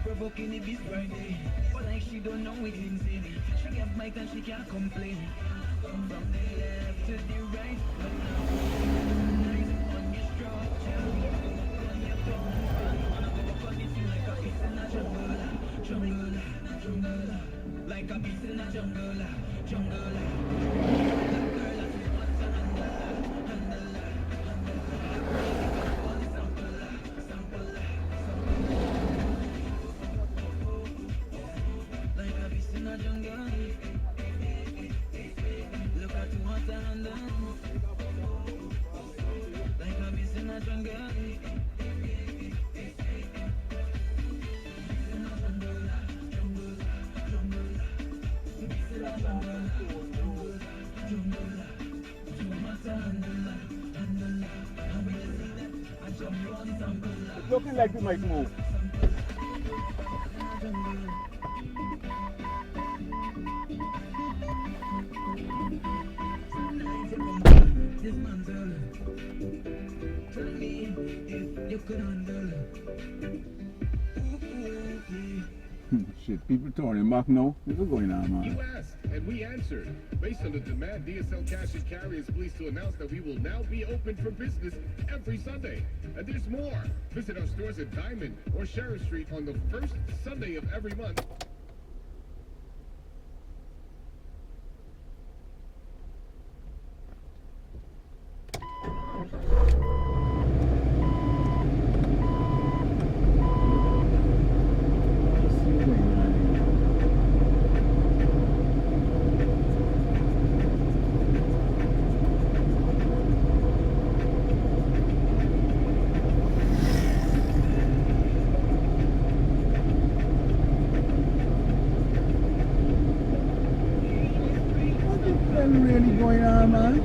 Provoking the beast Friday, but like she don't know it's insane. She get mic and she can't complain. From the left to the right, but now nice on your structure. On your phone, wanna go up on this thing like a beast in a jungle, jungle, like a beast in a jungle, jungle. That girl that you want to handle. It's looking like we might move. Tell me if you could handle. Shit, people turning back now. What's going on, man? You asked, and we answered. Based on the demand, DSL Cash and Carry is pleased to announce that we will now be open for business every Sunday. And there's more. Visit our stores at Diamond or Sheriff Street on the first Sunday of every month. Really going on, man?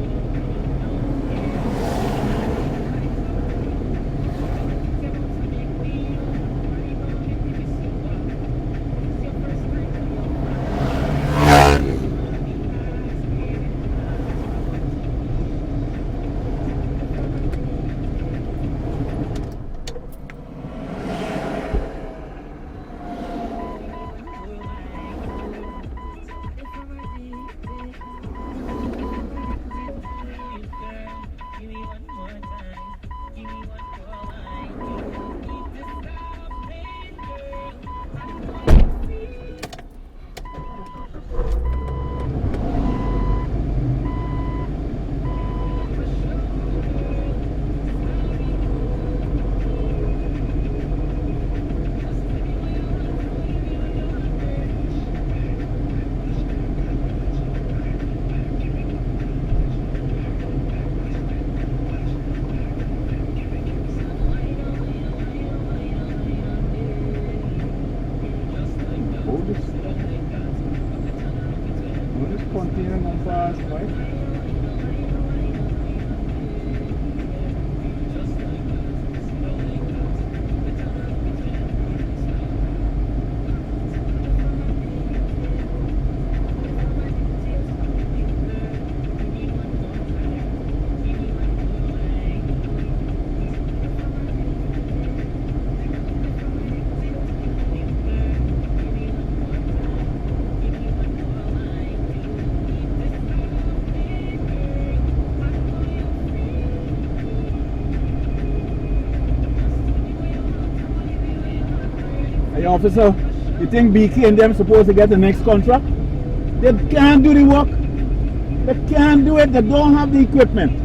Container going fast, right? Hey officer, you think BK and them supposed to get the next contract? They can't do the work. They can't do it. They don't have the equipment.